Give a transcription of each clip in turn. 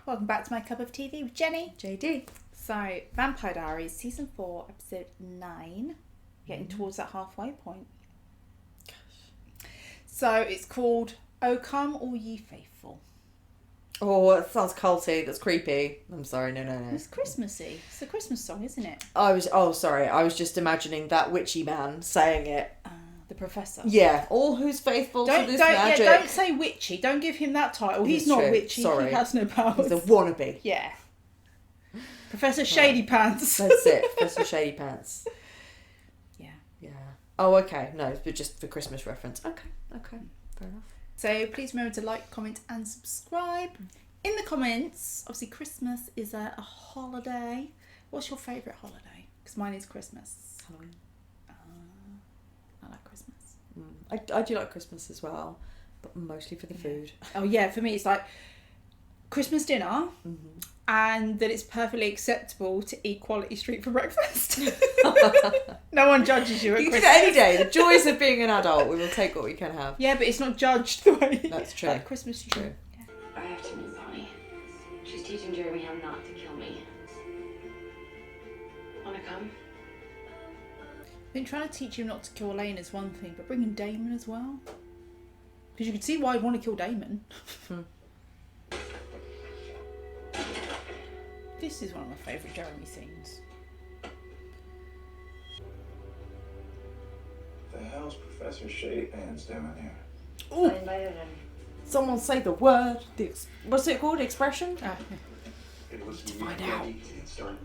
welcome back to my cup of TV with Jenny. JD. So, Vampire Diaries, season 4, episode 9. Getting towards that halfway point. Gosh. So, it's called O Come All Ye Faithful. Oh, it sounds culty. That's creepy. I'm sorry, no. It's Christmassy. It's a Christmas song, isn't it? I was just imagining that witchy man saying it. The professor. Yeah, all who's faithful to this magic. Yeah, don't say witchy. Don't give him that title. He's not true. witchy. Sorry. He has no powers. He's a wannabe. Yeah. Professor Shady Pants. That's it. Professor Shady Pants. Yeah. Yeah. Oh, okay. No, but just for Christmas reference. Okay. Fair enough. So please remember to like, comment and subscribe. In the comments, obviously Christmas is a holiday. What's your favourite holiday? Because mine is Christmas. Halloween. I like Christmas. I do like Christmas as well, but mostly for the food. Oh yeah, for me it's like Christmas dinner, and that it's perfectly acceptable to eat quality street for breakfast. No one judges you at You can Christmas. do it any day. The joys of being an adult. We will take what we can have. Yeah, but it's not judged the way That's true. like Christmas tree. Yeah. I have to meet Bonnie. She's teaching Jeremy how not to kill me. Wanna come? I think trying to teach him not to kill Elena is one thing, but bringing Damon as well. Because you can see why I'd want to kill Damon. This is one of my favourite Jeremy scenes. The hell's Professor Shady Pants doing here? Ooh. I invited him. Someone say the word. What's it called? Expression? It was me find out. ready to get started.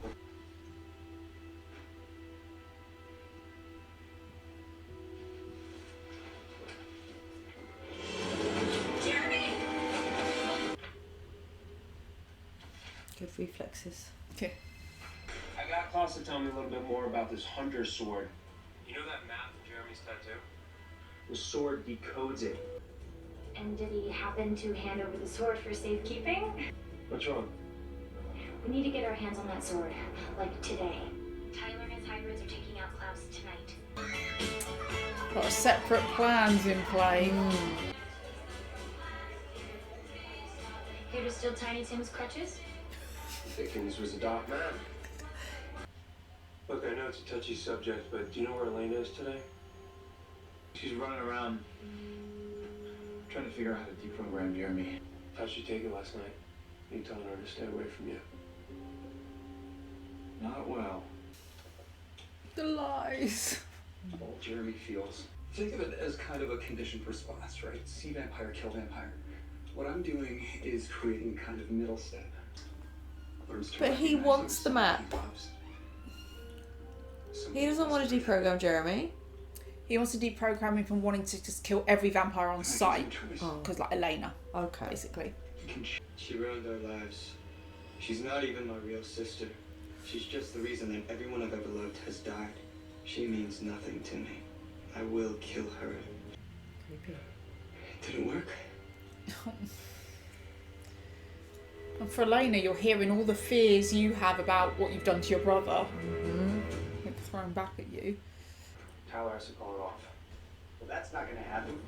Good reflexes. Okay. I got Klaus to tell me a little bit more about this hunter sword. You know that map of Jeremy's tattoo? The sword decodes it. And did he happen to hand over the sword for safekeeping? What's wrong? We need to get our hands on that sword, like today. Tyler and his hybrids are taking out Klaus tonight. Got separate plans in play. Here to steal Tiny Tim's crutches? Thinking this was a dark man. Look, I know it's a touchy subject, but do you know where Elena is today? She's running around trying to figure out how to deprogram Jeremy. How'd she take it last night? You telling her to stay away from you? Not well. The lies. Well, Jeremy feels. Think of it as kind of a conditioned response, right? See vampire, kill vampire. What I'm doing is creating a kind of middle step. Learns to But he recognize wants those the map. he loves. He doesn't want to deprogram Jeremy. He wants to deprogram him from wanting to just kill every vampire on sight. Oh. Because like Elena, Okay. basically. She ruined our lives. She's not even my real sister. She's just the reason that everyone I've ever loved has died. She means nothing to me. I will kill her. Creepy. Did it work? And for Elena, you're hearing all the fears you have about what you've done to your brother. Like, thrown back at you. Tyler has to call it off. Well, that's not gonna happen.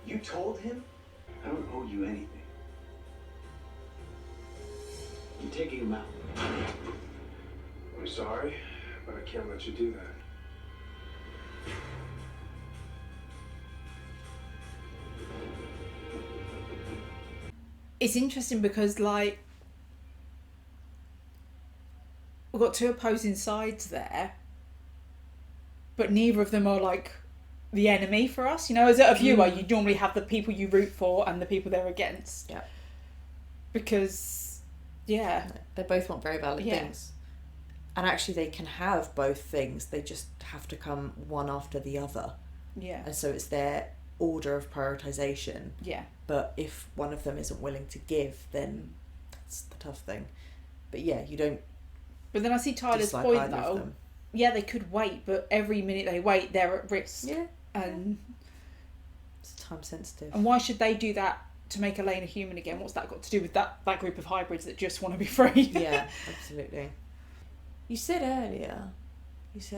You told him? I don't owe you anything. You're taking him out. I'm sorry, but I can't let you do that. It's interesting because, like, we've got two opposing sides there, but neither of them are, like, the enemy for us. You know, as a viewer, you normally have the people you root for and the people they're against. Yeah. Because, yeah. They both want very valid Yeah. things. And actually they can have both things. They just have to come one after the other. Yeah. And so it's their order of prioritization. Yeah. But if one of them isn't willing to give, then that's the tough thing. But yeah, you don't But then I see Tyler's dislike point, either of though. them. Yeah, they could wait, but every minute they wait, they're at risk. Yeah. And It's time sensitive. and why should they do that to make Elena human again? What's that got to do with that group of hybrids that just want to be free? Yeah, absolutely. You said earlier,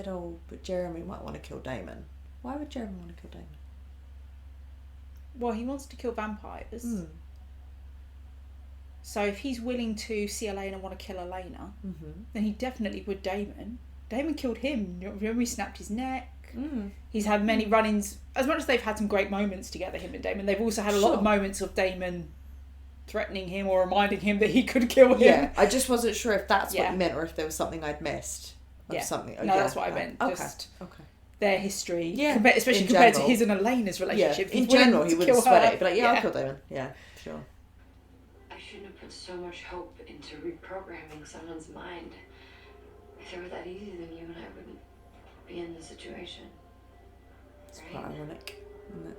oh, but Jeremy might want to kill Damon. Why would Jeremy want to kill Damon? Well, he wants to kill vampires. So if he's willing to see Elena and want to kill Elena, then he definitely would Damon. Damon killed him. Remember, he snapped his neck. He's had many run-ins. As much as they've had some great moments together, him and Damon, they've also had a lot of moments of Damon threatening him or reminding him that he could kill him. Yeah, I just wasn't sure if that's what you meant or if there was something I'd missed. Something. No, that's what I meant. Okay. Just okay. Their history. Yeah. Especially compared to his and Elena's relationship. Yeah. In general, he wouldn't sweat it. But like, I'll kill Damon. Yeah, sure. I shouldn't have put so much hope into reprogramming someone's mind. If it were that easy, then you and I wouldn't be in the situation. It's quite ironic, isn't it?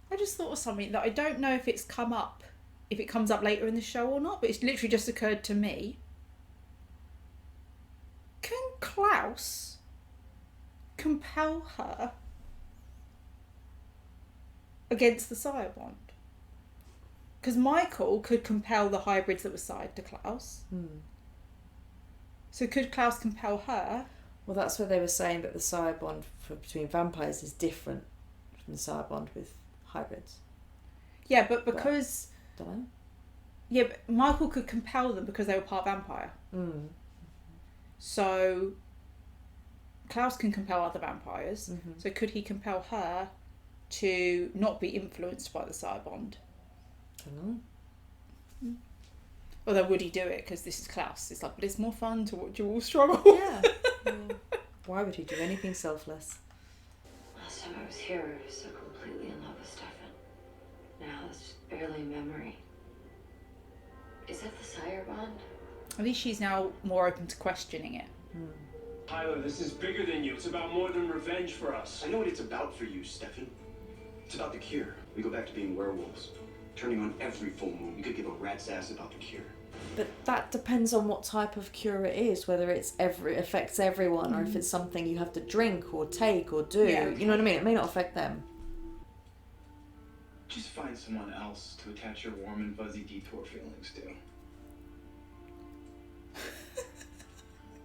I just thought of something that I don't know if it's come up, if it comes up later in the show or not, but it's literally just occurred to me. Can Klaus compel her against the sire bond? Because Michael could compel the hybrids that were sired to Klaus. So could Klaus compel her? Well, that's where they were saying that the sire bond between vampires is different from the sire bond with hybrids. Yeah, but because... Don't know. Yeah, but Michael could compel them because they were part vampire. So Klaus can compel other vampires. So could he compel her to not be influenced by the sire bond? I don't know. Although would he do it? Because this is Klaus. It's like, but it's more fun to watch you all struggle. Yeah. Why would he do anything selfless? Last time I was here, I was so completely in love with Stefan. Now it's just barely a memory. Is that the sire bond? At least she's now more open to questioning it. Tyler, this is bigger than you. It's about more than revenge for us. I know what it's about for you, Stefan. It's about the cure. We go back to being werewolves. Turning on every full moon. You could give a rat's ass about the cure. But that depends on what type of cure it is, whether it's affects everyone or if it's something you have to drink or take or do. Yeah. You know what I mean? It may not affect them. Just find someone else to attach your warm and fuzzy detour feelings to.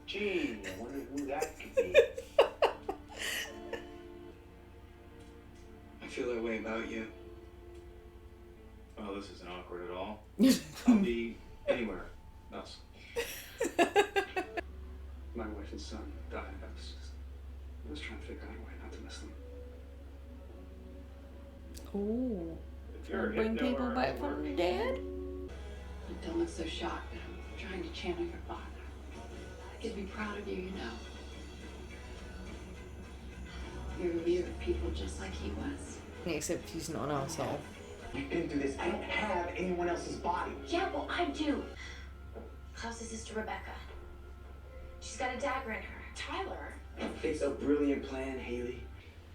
Gee, I wonder who that could be. I feel that way about you. Oh, this isn't awkward at all. I'll be anywhere else. My wife and son died. I was trying to figure out a way not to miss them. Ooh. If you're a Bring hypno people or back from the dead? Don't look so shocked. I'm trying to channel your father. He'd be proud of you, you know. You're a leader of people just like he was. Except he's not an arsehole. We've been through this. I don't have anyone else's body. Yeah, well, I do. Klaus's sister Rebecca. She's got a dagger in her. Tyler. It's a brilliant plan, Hayley.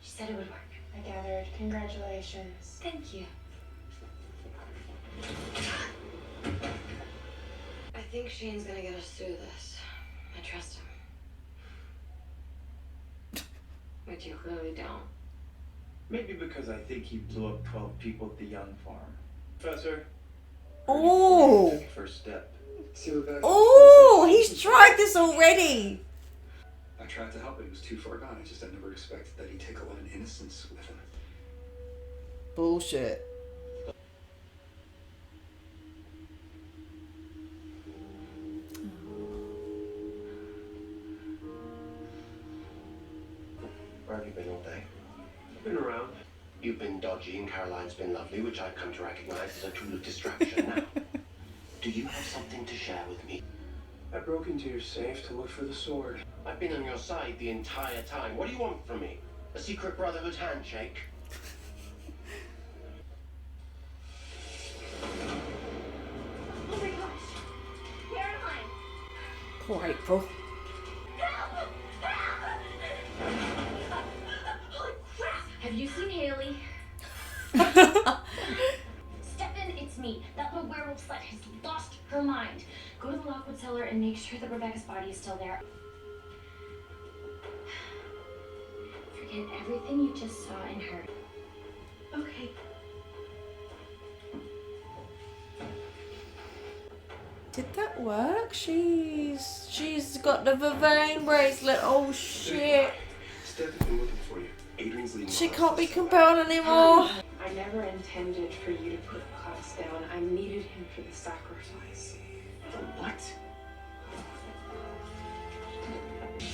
She said it would work. I gathered. Congratulations. Thank you. I think Shane's gonna get us through this. I trust him. But you clearly don't. Maybe because I think he blew up 12 people at the Young farm. Professor? Oh! Took the first step. See what that Oh! He's tried this already! I tried to help, but it was too far gone. I never expected that he'd take a lot of innocence with him. Bullshit. Where have you been all day? I've been around. You've been dodgy and Caroline's been lovely, which I've come to recognize as a tool of distraction now. Do you have something to share with me? I broke into your safe to look for the sword. I've been on your side the entire time. What do you want from me? A secret brotherhood handshake? Oh my gosh. Caroline. Poor April. Help! Help! Holy crap! Have you seen Hayley? Stefan, it's me. That little werewolf slut has lost her mind. Go to the Lockwood cellar and make sure that Rebecca's body is still there. Forget everything you just saw and heard. Okay. Did that work? She's got the Vervain bracelet. Oh shit. Steph has been looking for you. Adrian's leaving. She can't be compelled anymore. I I never intended for you to put Klaus down. I needed him for the sacrifice. The what?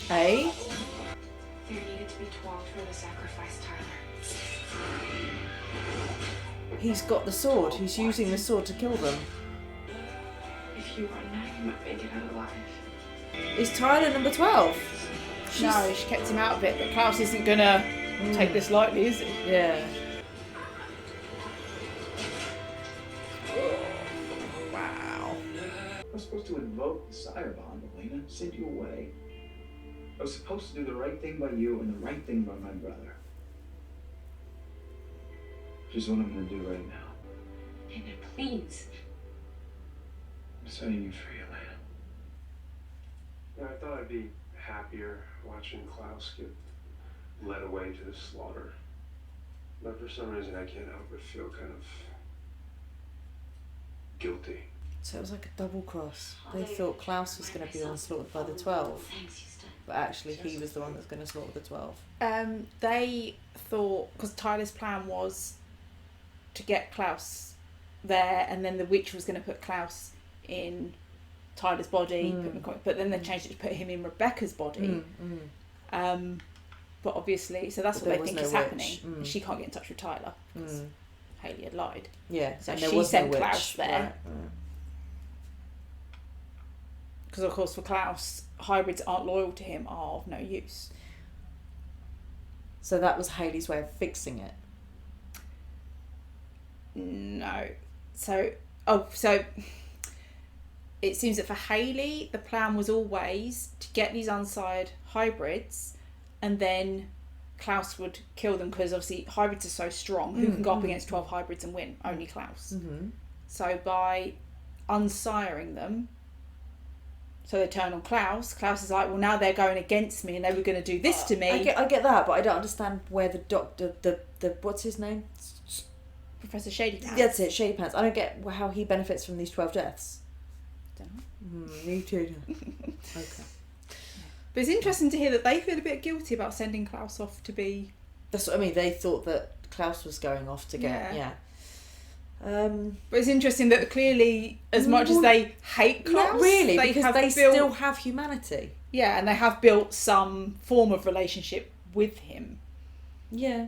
Hey? There needed to be 12 for the sacrifice, Tyler. He's got the sword. He's using the sword to kill them. If you run now, you might make it out alive. Is Tyler number 12? No, she kept him out of it, but Klaus isn't gonna take this lightly, is he? Yeah. I was supposed to invoke the sire bond, Elena. Send you away. I was supposed to do the right thing by you and the right thing by my brother. Which is what I'm gonna do right now. David, please. I'm setting you free, Elena. Yeah, I thought I'd be happier watching Klaus get led away to the slaughter. But for some reason I can't help but feel kind of guilty. So it was like a double cross. They thought Klaus was going to be the one slaughtered by the 12. But actually he was the one that's going to slaughter the 12. They thought, because Tyler's plan was to get Klaus there, and then the witch was going to put Klaus in Tyler's body, but then they changed it to put him in Rebecca's body. But obviously, so that's what they think is happening. She can't get in touch with Tyler because Hayley had lied. Yeah, so and she sent no Klaus there. Right. Because of course for Klaus, hybrids aren't loyal to him, are of no use. So that was Hayley's way of fixing it? No. So it seems that for Hayley, the plan was always to get these unsired hybrids, and then Klaus would kill them, because obviously hybrids are so strong. Who can go up against 12 hybrids and win? Only Klaus. So by unsiring them, so they turn on Klaus. Klaus is like, well, now they're going against me and they were going to do this to me. I get that, but I don't understand where the doctor, the what's his name? Professor Shadypants. That's it, Shadypants. I don't get how he benefits from these 12 deaths. Me too. Okay. But it's interesting to hear that they feel a bit guilty about sending Klaus off to be... That's what I mean. They thought that Klaus was going off to get... Yeah. But it's interesting that clearly, as much as they hate Klaus... Not really, because they still have humanity. Yeah, and they have built some form of relationship with him. Yeah.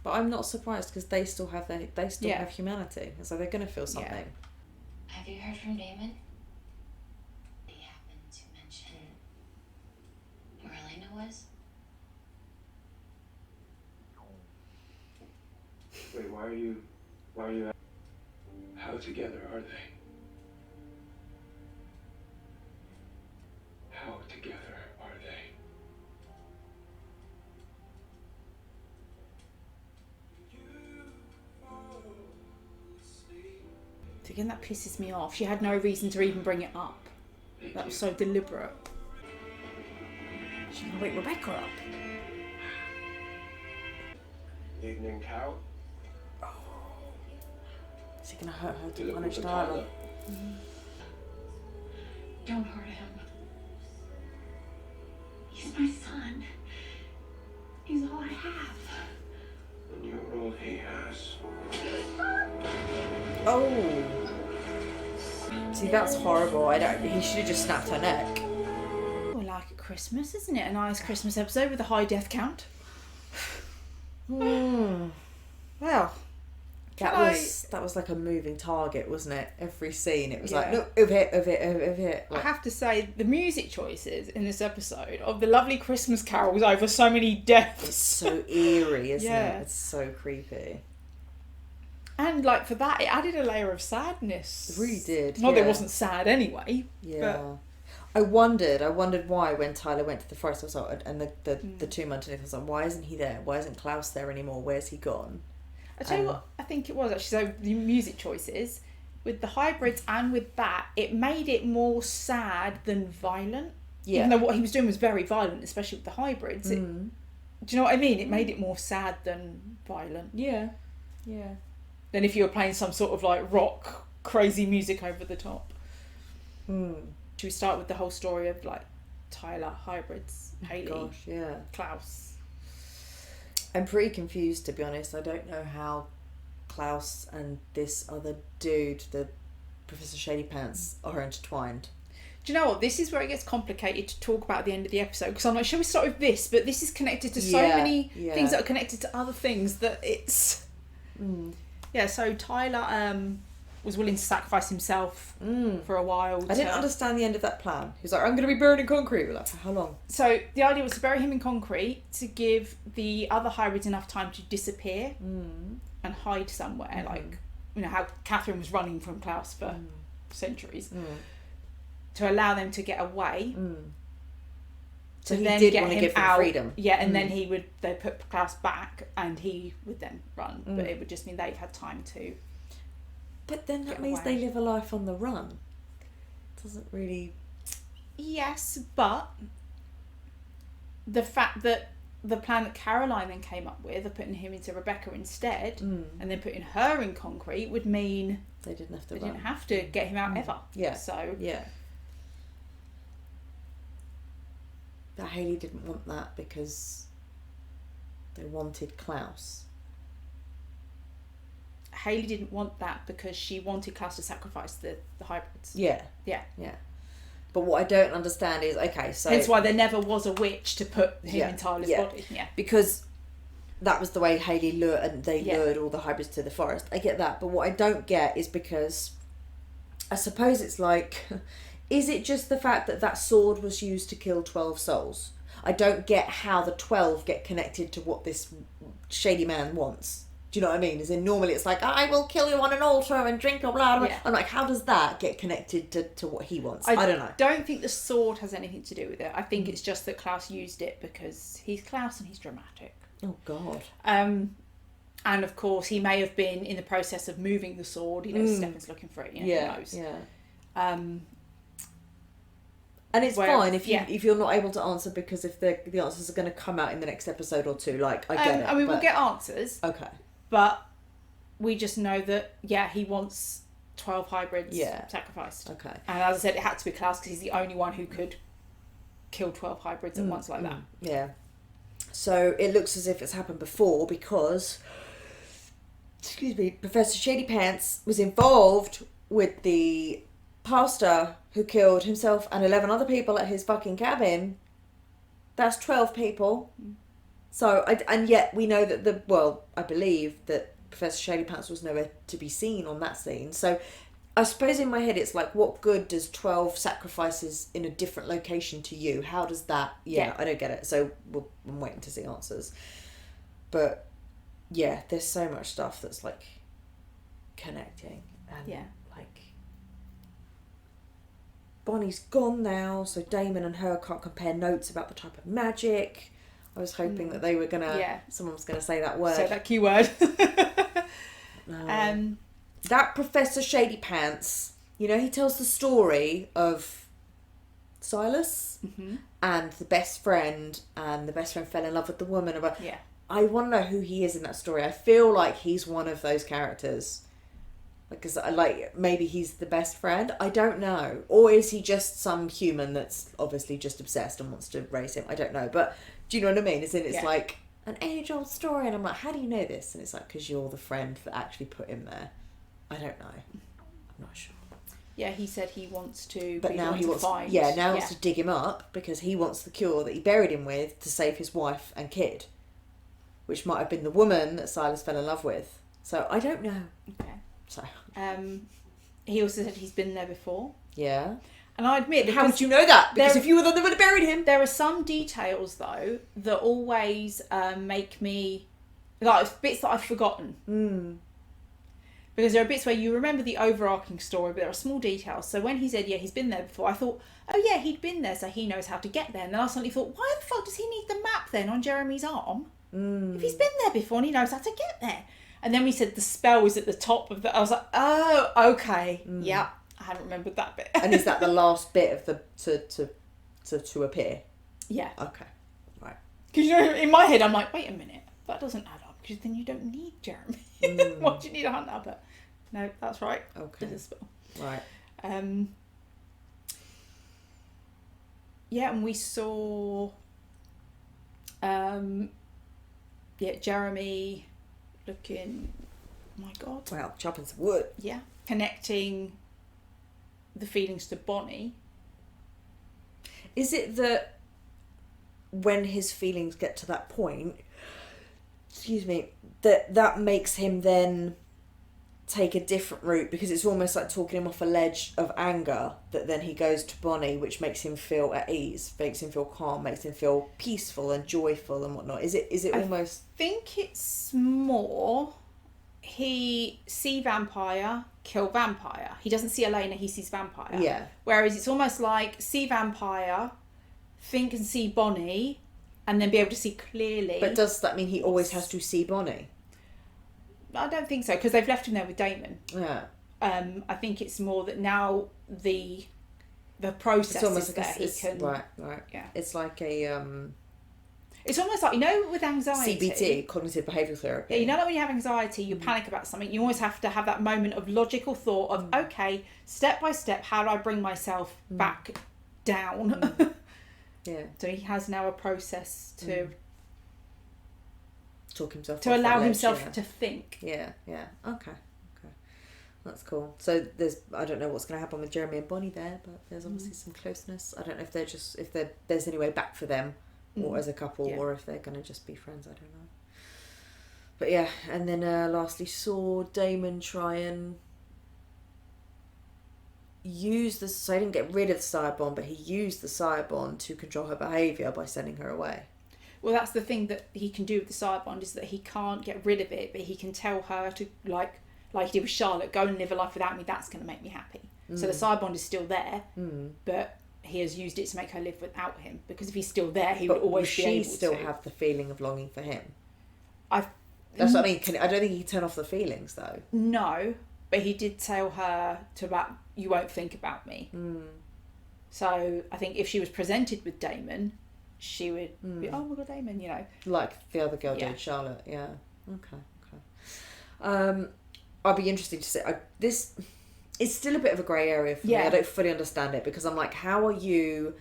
But I'm not surprised, because they still have have humanity. So they're going to feel something. Yeah. Have you heard from Damon? He happened to mention where Elena was? Wait, why are you how together are they? How together are they? Again, that pisses me off. She had no reason to even bring it up. That was so deliberate. She's going to wake Rebecca up. Evening, Carol. Is he going to hurt her to punish Tyler? Don't hurt him. He's my son. He's all I have. And you're all he has. Oh. See, that's horrible. He should have just snapped her neck. Well, like at Christmas, isn't it? A nice Christmas episode with a high death count. Well, that was like a moving target, wasn't it? Every scene, it was like, no, over here. Like, I have to say, the music choices in this episode of the lovely Christmas carols over so many deaths. It's so eerie, isn't it? It's so creepy. And like for that, it added a layer of sadness. It really did. Not that it wasn't sad anyway. Yeah. But... I wondered why when Tyler went to the forest, I was like, and the tomb underneath, I was like, why isn't he there? Why isn't Klaus there anymore? Where's he gone? I tell you what, I think it was actually, so the music choices, with the hybrids and with that, it made it more sad than violent. Yeah. Even though what he was doing was very violent, especially with the hybrids. Do you know what I mean? It made it more sad than violent. Yeah. Yeah. Than if you were playing some sort of like rock, crazy music over the top. Should we start with the whole story of like Tyler, hybrids, Hayley, Klaus? I'm pretty confused, to be honest. I don't know how Klaus and this other dude, the Professor Shady Pants, are intertwined. Do you know what? This is where it gets complicated to talk about at the end of the episode, because I'm like, shall we start with this? But this is connected to so many things that are connected to other things that it's... Yeah, so Tyler was willing to sacrifice himself for a while. I didn't understand the end of that plan. He was like, I'm going to be buried in concrete. We're like, for how long? So the idea was to bury him in concrete to give the other hybrids enough time to disappear and hide somewhere. Like, you know, how Catherine was running from Klaus for centuries. To allow them to get away. So he then did get want to him give them out. freedom. Yeah, and then they put Klaus back and he would then run. But it would just mean they've had time to... But then that means they live a life on the run. Doesn't really... Yes, but the fact that the plan that Caroline then came up with of putting him into Rebecca instead and then putting her in concrete would mean they didn't have to didn't have to get him out ever. Yeah. So yeah. But Hayley didn't want that because they wanted Klaus. Hayley didn't want that because she wanted Klaus to sacrifice the hybrids. Yeah. Yeah. Yeah. But what I don't understand is, okay, so... Hence why there never was a witch to put him in Tyler's body. Yeah. Because that was the way Hayley lured all the hybrids to the forest. I get that. But what I don't get is because... I suppose it's like... Is it just the fact that that sword was used to kill 12 souls? I don't get how the 12 get connected to what this shady man wants. Do you know what I mean? As in, normally it's like, I will kill you on an altar and drink your blood. Yeah. I'm like, how does that get connected to what he wants? I don't know. I don't think the sword has anything to do with it. I think it's just that Klaus used it because he's Klaus and he's dramatic. Oh, God. And of course, he may have been in the process of moving the sword. You know, Stefan's looking for it. You know, who knows? Yeah. And it's fine if you're not able to answer, because if the answers are going to come out in the next episode or two, like, I get it. I mean, we'll get answers. Okay. But we just know that, he wants 12 hybrids sacrificed. Okay. And as I said, it had to be Klaus because he's the only one who could kill 12 hybrids at once like that. Yeah. So it looks as if it's happened before because, Professor Shady Pants was involved with the pastor who killed himself and 11 other people at his fucking cabin. That's 12 people. So, and yet we know that I believe that Professor Shady Pants was nowhere to be seen on that scene. So I suppose in my head it's like, what good does 12 sacrifices in a different location to you? How does that... Yeah, I don't get it. So I'm waiting to see answers. But yeah, there's so much stuff that's like connecting. And like... Bonnie's gone now, so Damon and her can't compare notes about the type of magic. I was hoping that they were someone was gonna say that word. Say that keyword. That Professor Shady Pants, you know, he tells the story of Silas and the best friend, and the best friend fell in love with the woman. I want to know who he is in that story. I feel like he's one of those characters. Because maybe he's the best friend. I don't know. Or is he just some human that's obviously just obsessed and wants to raise him? I don't know. But do you know what I mean? It's like an age-old story. And I'm like, how do you know this? And it's like, because you're the friend that actually put him there. I don't know. I'm not sure. Yeah, he said he wants to. But now he wants to dig him up because he wants the cure that he buried him with to save his wife and kid. Which might have been the woman that Silas fell in love with. So I don't know. Okay. So. He also said he's been there before. Yeah. And I admit... How would you know that? Because if you were there, they would have buried him. There are some details, though, that always make me... Like, bits that I've forgotten. Because there are bits where you remember the overarching story, but there are small details. So when he said, he's been there before, I thought, oh, yeah, he'd been there, so he knows how to get there. And then I suddenly thought, why the fuck does he need the map, then, on Jeremy's arm? If he's been there before and he knows how to get there. And then we said the spell was at the top of the... I was like, oh, okay. Yeah, I hadn't remembered that bit. And is that the last bit of the... to appear? Yeah. Okay. Right. Because, you know, in my head, I'm like, wait a minute. That doesn't add up. Because then you don't need Jeremy. Why do you need a hunter? But no, that's right. Okay. There's a spell. Right. Yeah, and we saw... Jeremy looking, oh my God. Well, chopping some wood. Yeah. Connecting the feelings to Bonnie. Is it that when his feelings get to that point, that makes him then take a different route, because it's almost like talking him off a ledge of anger, that then he goes to Bonnie, which makes him feel at ease, makes him feel calm, makes him feel peaceful and joyful and whatnot. Is it almost... I think it's more he see vampire, kill vampire. He doesn't see Elena, he sees vampire. Yeah. Whereas it's almost like see vampire, think and see Bonnie, and then be able to see clearly. But does that mean he always has to see Bonnie? I don't think so, because they've left him there with Damon. Yeah. I think it's more that now the process is that he can... Right. Yeah. It's like a... It's almost like, you know, with anxiety... CBT, cognitive behavioural therapy. Yeah, you know that when you have anxiety, you panic about something, you always have to have that moment of logical thought of, okay, step by step, how do I bring myself back down? Yeah. So he has now a process to... Talk himself to allow himself to think. Yeah. Okay. That's cool. So I don't know what's going to happen with Jeremy and Bonnie there, but there's obviously some closeness. I don't know if there's any way back for them, or as a couple, or if they're going to just be friends. I don't know. But yeah, and then lastly, saw Damon try and use the... So he didn't get rid of the Cyberbond, but he used the Cyberbond to control her behaviour by sending her away. Well, that's the thing that he can do with the Cyberbond, is that he can't get rid of it, but he can tell her to, like he did with Charlotte, go and live a life without me, that's going to make me happy. So the Cyberbond is still there, but he has used it to make her live without him, because if he's still there, he would always be able to. But she still have the feeling of longing for him? That's what I mean. I don't think he can turn off the feelings, though. No, but he did tell her you won't think about me. So I think if she was presented with Damon, she would be, oh my God, Damon, you know. Like the other girl did, Charlotte, yeah. Okay. I'd be interested to see. This is still a bit of a grey area for me. I don't fully understand it, because I'm like, how are you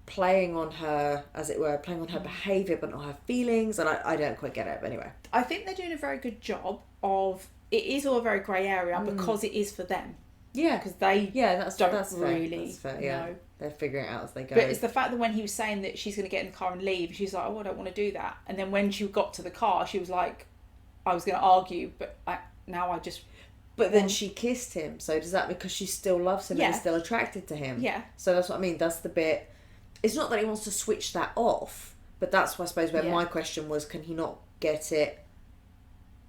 playing on her, as it were, playing on her behaviour but not her feelings? And I don't quite get it, but anyway. I think they're doing a very good job of... It is all a very grey area because it is for them. Yeah. Because they that's really fair, yeah. know. They're figuring it out as they go. But it's the fact that when he was saying that she's going to get in the car and leave, she's like, oh, I don't want to do that. And then when she got to the car, she was like, I was going to argue, but now I just... But then she kissed him, so does that because she still loves him and is still attracted to him? Yeah. So that's what I mean, that's the bit... It's not that he wants to switch that off, but that's, I suppose, where my question was, can he not get it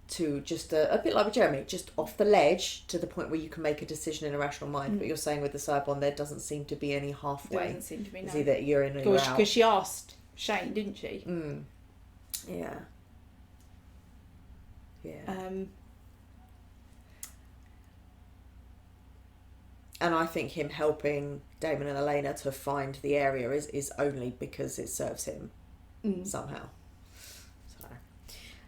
to just a bit like with Jeremy, just off the ledge to the point where you can make a decision in a rational mind? But you're saying with the Cyberbond, there doesn't seem to be any halfway. There doesn't seem to be, no. It's either you're in or you're out. Because she asked Shane, didn't she? Yeah. And I think him helping Damon and Elena to find the area is only because it serves him somehow.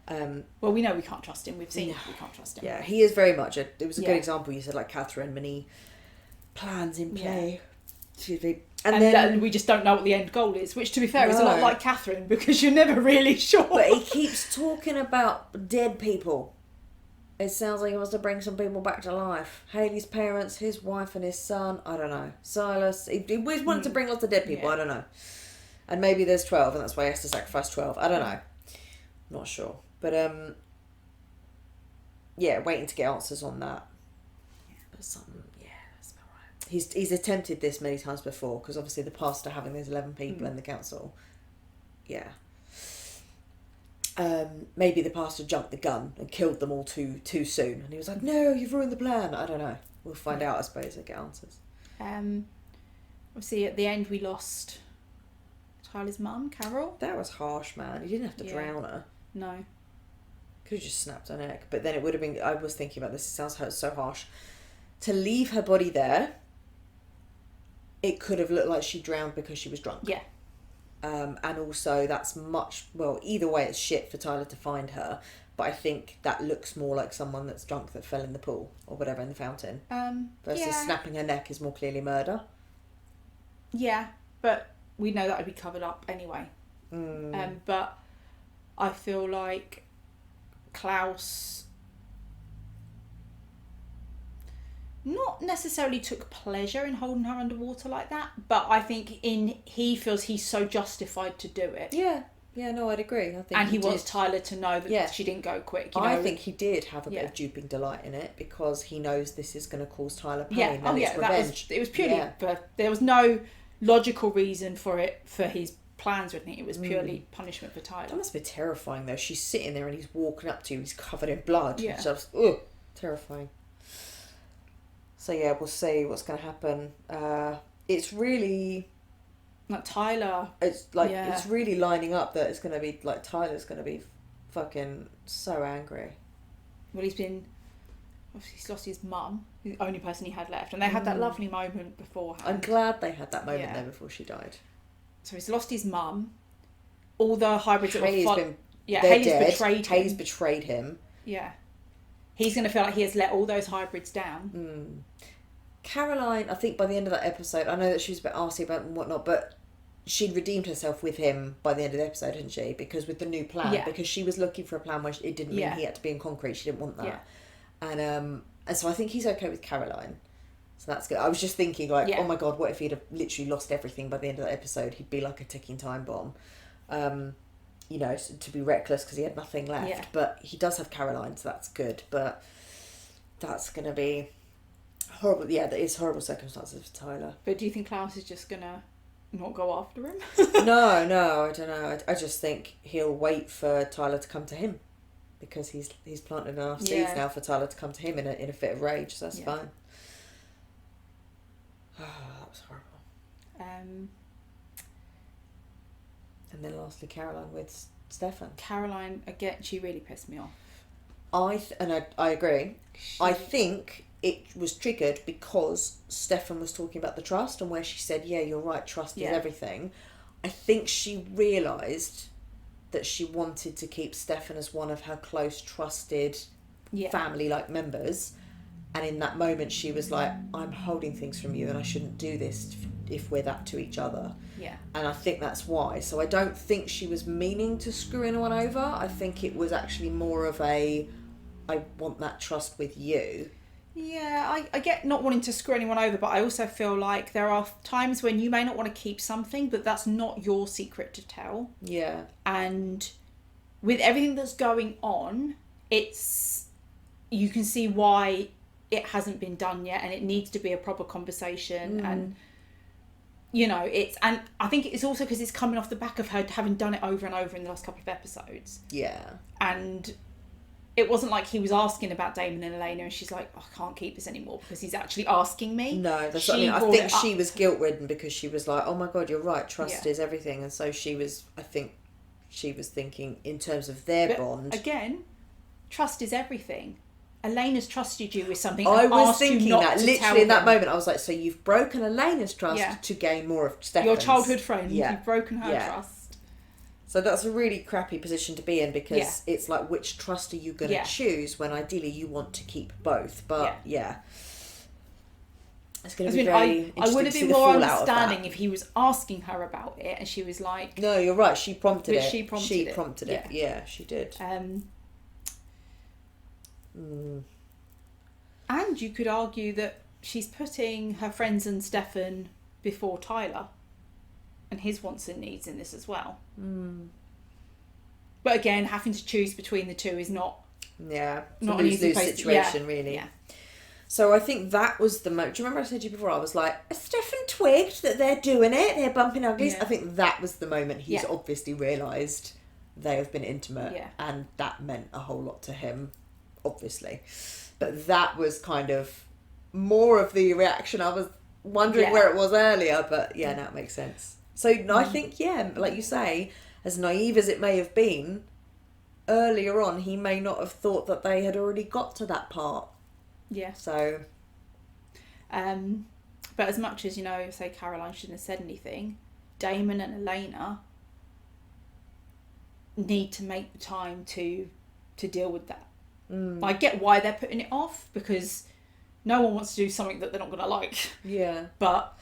So, well, we know we can't trust him. We've seen we can't trust him. Yeah, he is very much it was a good example. You said, like Catherine, many plans in play. Excuse me. And then we just don't know what the end goal is, which, to be fair, is a lot like Catherine, because you're never really sure. But he keeps talking about dead people. It sounds like he wants to bring some people back to life. Hayley's parents, his wife and his son, I don't know. Silas, he always wanted to bring lots of dead people, I don't know. And maybe there's 12 and that's why he has to sacrifice 12. I don't know. Not sure. But, waiting to get answers on that. But that's about right. He's attempted this many times before, because obviously the pastor having those 11 people in the council. Yeah. Maybe the pastor jumped the gun and killed them all too soon, and he was like, no, you've ruined the plan. I don't know, we'll find out, I suppose, and get answers. Obviously at the end we lost Tyler's mum, Carol. That was harsh, man. You didn't have to drown her. No, could have just snapped her neck, but then it would have been, I was thinking about this, it sounds so harsh to leave her body there. It could have looked like she drowned because she was drunk. And also that's either way it's shit for Tyler to find her, but I think that looks more like someone that's drunk that fell in the pool or whatever, in the fountain, versus snapping her neck is more clearly murder. Yeah, but we know that would be covered up anyway. But I feel like Klaus not necessarily took pleasure in holding her underwater like that, but I think he feels he's so justified to do it. Yeah, no, I'd agree. I think, and he wants Tyler to know that she didn't go quick. I think he did have a bit of duping delight in it because he knows this is going to cause Tyler pain. Yeah, and it's revenge. It was purely, but there was no logical reason for his plans or anything. It was purely punishment for Tyler. That must be terrifying though. She's sitting there and he's walking up to you. He's covered in blood. Yeah, it's just terrifying. So yeah, we'll see what's going to happen. It's really like Tyler. It's like it's really lining up that it's going to be like Tyler's going to be fucking so angry. Well, he's lost his mum, the only person he had left, and they had that lovely moment beforehand. I'm glad they had that moment there before she died. So he's lost his mum. All the hybrids Haley's Haley's betrayed him. Yeah. He's going to feel like he has let all those hybrids down. Caroline, I think by the end of that episode, I know that she was a bit arsey about and whatnot, but she'd redeemed herself with him by the end of the episode, hadn't she? Because with the new plan, because she was looking for a plan where it didn't mean he had to be in concrete. She didn't want that. And so I think he's okay with Caroline. So that's good. I was just thinking oh my God, what if he'd have literally lost everything by the end of that episode? He'd be like a ticking time bomb. To be reckless because he had nothing left. Yeah. But he does have Caroline, so that's good. But that's going to be horrible. Yeah, that is horrible circumstances for Tyler. But do you think Klaus is just going to not go after him? No, I don't know. I just think he'll wait for Tyler to come to him because he's planted enough seeds now for Tyler to come to him in a fit of rage. So that's fine. Oh, that was horrible. And then lastly, Caroline with Stefan. Caroline, again, she really pissed me off. I agree. I think it was triggered because Stefan was talking about the trust and where she said, yeah, you're right, trust is everything. I think she realised that she wanted to keep Stefan as one of her close, trusted family-like members. And in that moment, she was like, I'm holding things from you and I shouldn't do this if we're that to each other. Yeah. And I think that's why. So I don't think she was meaning to screw anyone over. I think it was actually more of I want that trust with you. Yeah, I get not wanting to screw anyone over, but I also feel like there are times when you may not want to keep something, but that's not your secret to tell. Yeah. And with everything that's going on, you can see why it hasn't been done yet, and it needs to be a proper conversation. And and I think it's also because it's coming off the back of her having done it over and over in the last couple of episodes. Yeah. And it wasn't like he was asking about Damon and Elena and she's like, I can't keep this anymore because he's actually asking me. No, that's what I mean. I think she was guilt-ridden because she was like, oh my God, you're right, trust is everything. And so I think she was thinking in terms of their bond. Again, trust is everything. Elena's trusted you with something. I was thinking that literally in that moment. I was like, so you've broken Elena's trust to gain more of Stefan's. Your childhood friend. Yeah. You've broken her trust. So that's a really crappy position to be in because it's like, which trust are you going to choose when ideally you want to keep both? But it's going to be very interesting I would have been more understanding if he was asking her about it and she was like, no, you're right. She prompted it. She prompted it. Yeah, she did. And you could argue that she's putting her friends and Stefan before Tyler and his wants and needs in this as well. But again, having to choose between the two is not not an easy situation, really. Yeah. So I think that was the moment. Do you remember I said to you before, I was like, has Stefan twigged that they're doing it? They're bumping uglies? Yeah. I think that was the moment he's obviously realised they have been intimate and that meant a whole lot to him. Obviously, but that was kind of more of the reaction. I was wondering where it was earlier, but now it makes sense. So I think like you say, as naive as it may have been earlier on, he may not have thought that they had already got to that part. So but as much as say Caroline shouldn't have said anything, Damon and Elena need to make the time to deal with that. I get why they're putting it off because no one wants to do something that they're not going to like. Yeah. But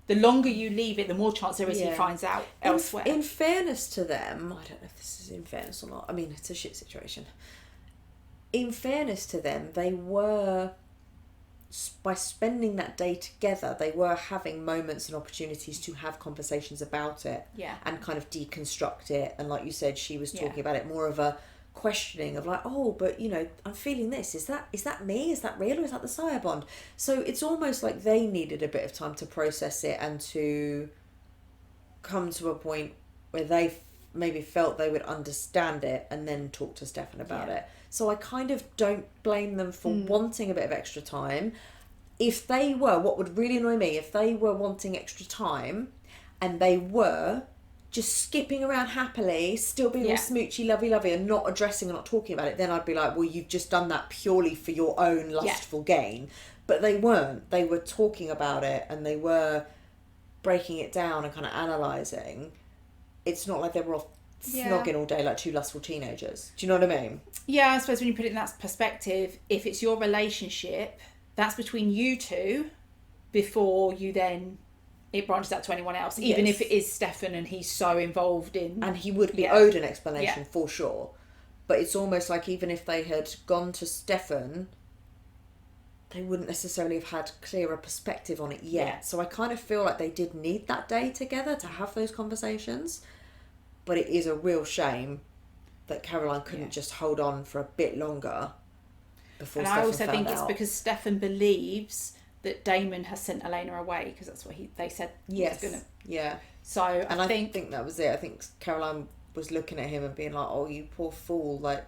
the longer you leave it, the more chance there is he finds out elsewhere. In fairness to them, I don't know if this is in fairness or not. I mean, it's a shit situation. In fairness to them, they were, by spending that day together, they were having moments and opportunities to have conversations about it. Yeah. And kind of deconstruct it. And like you said, she was talking about it more of a questioning of like, oh, but you know, I'm feeling this. Is that me? Is that real, or is that the sire bond? So it's almost like they needed a bit of time to process it and to come to a point where they maybe felt they would understand it and then talk to Stefan about it. So I kind of don't blame them for wanting a bit of extra time. If they were, what would really annoy me, if they were wanting extra time and they were just skipping around happily, still being all smoochy, lovey, and not addressing and not talking about it, then I'd be like, well, you've just done that purely for your own lustful gain. But they weren't. They were talking about it and they were breaking it down and kind of analysing. It's not like they were off snogging all day like two lustful teenagers. Do you know what I mean? Yeah, I suppose when you put it in that perspective, if it's your relationship, that's between you two before you then... it branches out to anyone else, even if it is Stefan and he's so involved in... And he would be owed an explanation for sure. But it's almost like even if they had gone to Stefan, they wouldn't necessarily have had clearer perspective on it yet. Yeah. So I kind of feel like they did need that day together to have those conversations. But it is a real shame that Caroline couldn't just hold on for a bit longer before Stefan found out. And I also think it's because Stefan believes that Damon has sent Elena away, because that's what they said he was going to... Yeah. So I think that was it. I think Caroline was looking at him and being like, oh, you poor fool, like...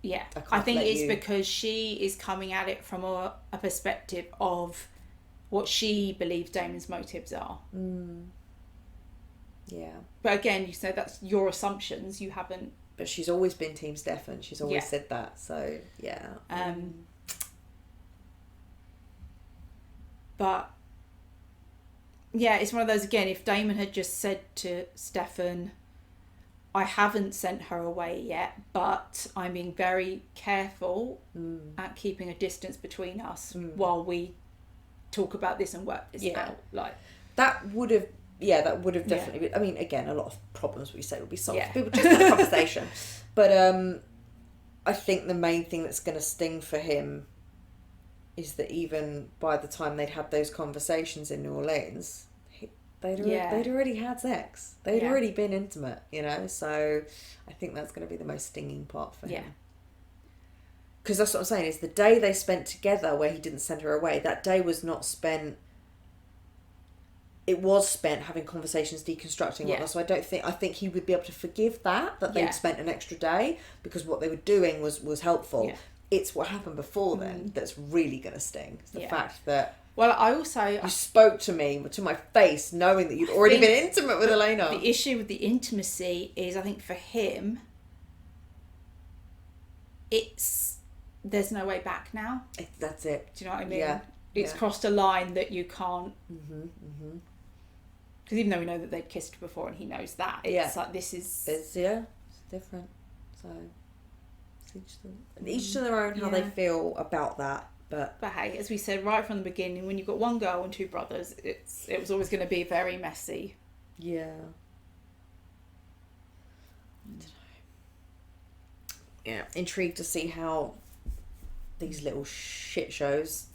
Yeah. I think it's because she is coming at it from a perspective of what she believes Damon's motives are. Yeah. But again, you said that's your assumptions. You haven't... But she's always been Team Stefan. She's always said that. So, yeah. But, yeah, it's one of those, again, if Damon had just said to Stefan, I haven't sent her away yet, but I'm being very careful at keeping a distance between us while we talk about this and work this out. Like, that would have definitely been, I mean, again, a lot of problems we say would be solved. People just have a conversation. But I think the main thing that's going to sting for him is that even by the time they'd had those conversations in New Orleans, they'd already had sex. They'd already been intimate, you know? So I think that's going to be the most stinging part for him. Because that's what I'm saying, is the day they spent together where he didn't send her away, that day was not spent... It was spent having conversations, deconstructing whatnot. So I think he would be able to forgive that they'd spent an extra day, because what they were doing was helpful. Yeah. It's what happened before then that's really going to sting. It's the fact that you spoke to me, to my face, knowing that you'd already been intimate with Elena. The issue with the intimacy is, I think for him, there's no way back now. That's it. Do you know what I mean? Yeah. It's crossed a line that you can't... Because even though we know that they'd kissed before and he knows that, it's like this is... It's different. So, each to their own how they feel about that. But hey, as we said right from the beginning, when you've got one girl and two brothers, it was always going to be very messy. Yeah. I don't know. Yeah, intrigued to see how these little shit shows,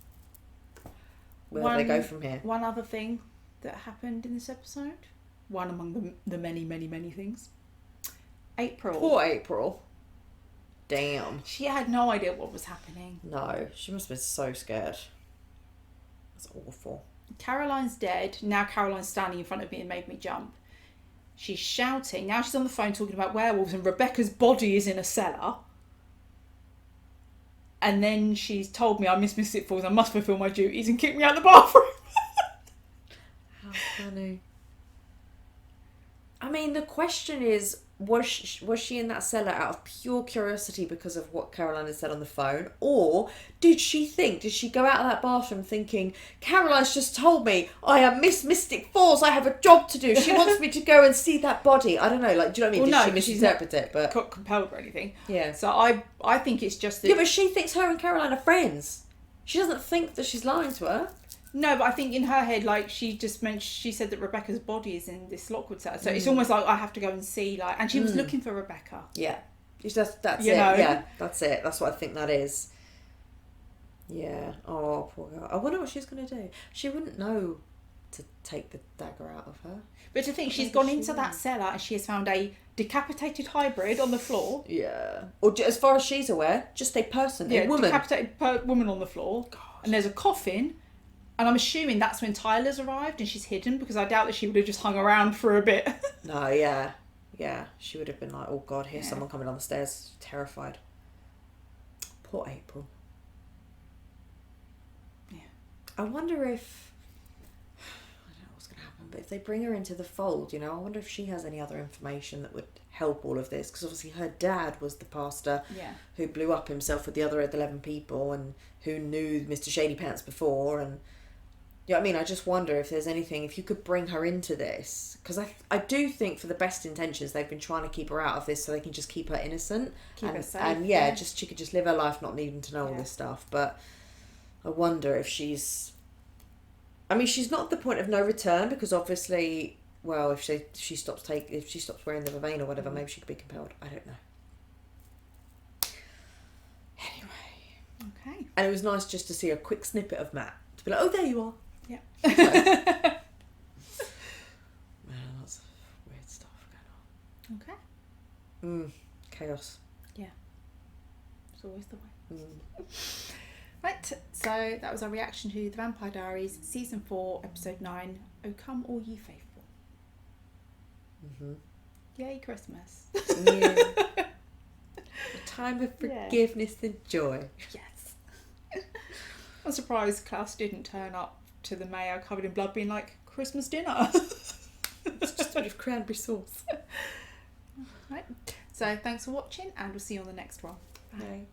where they go from here. One other thing that happened in this episode, one among the many, many, many things. April. Poor April. Damn. She had no idea what was happening. No, she must have been so scared. That's awful. Caroline's dead. Now Caroline's standing in front of me and made me jump. She's shouting. Now she's on the phone talking about werewolves and Rebecca's body is in a cellar. And then she's told me I miss Miss Sitfalls, I must fulfil my duties, and kicked me out of the bathroom. How funny. I mean, the question is, was she in that cellar out of pure curiosity because of what Caroline had said on the phone? Or did she go out of that bathroom thinking, Caroline's just told me I am Miss Mystic Falls, I have a job to do, she wants me to go and see that body? I don't know, like, do you know what I mean? Well, did she misinterpret it? But compelled or anything. Yeah. So I think it's just that... Yeah, but she thinks her and Caroline are friends. She doesn't think that she's lying to her. No, but I think in her head, like, she said that Rebecca's body is in this Lockwood cellar. So it's almost like I have to go and see, like, and she was looking for Rebecca. Yeah. That's it. know? Yeah, that's it. That's what I think that is. Yeah. Oh, poor girl. I wonder what she's going to do. She wouldn't know to take the dagger out of her. But to think she's gone into that cellar and she has found a decapitated hybrid on the floor. Yeah. Or as far as she's aware, just a person, a woman. Decapitated woman on the floor. God. And there's a coffin. And I'm assuming that's when Tyler's arrived and she's hidden, because I doubt that she would have just hung around for a bit. No, yeah. Yeah. She would have been like, oh God, here's someone coming down the stairs. Terrified. Poor April. Yeah. I wonder if... I don't know what's going to happen, but if they bring her into the fold, you know, I wonder if she has any other information that would help all of this. Because obviously her dad was the pastor who blew up himself with the other 11 people and who knew Mr. Shady Pants before, and... You know what I mean? I just wonder if there's anything, if you could bring her into this. Because I do think for the best intentions, they've been trying to keep her out of this so they can just keep her innocent. Keep her safe. And just she could just live her life not needing to know all this stuff. But I wonder if she's... I mean, she's not at the point of no return, because obviously, well, if she stops wearing the vervain or whatever, maybe she could be compelled. I don't know. Anyway. Okay. And it was nice just to see a quick snippet of Matt. To be like, oh, there you are. Yeah. Man, that's weird stuff going on. Okay. Chaos. Yeah. It's always the way. Right, so that was our reaction to The Vampire Diaries, Season 4, Episode 9, O Come All Ye Faithful. Yay, Christmas. Yeah. A time of forgiveness and joy. Yes. I'm surprised Klaus didn't turn up to the mayor covered in blood being like, Christmas dinner. It's just a bit of cranberry sauce. Right. So thanks for watching, and we'll see you on the next one. Bye.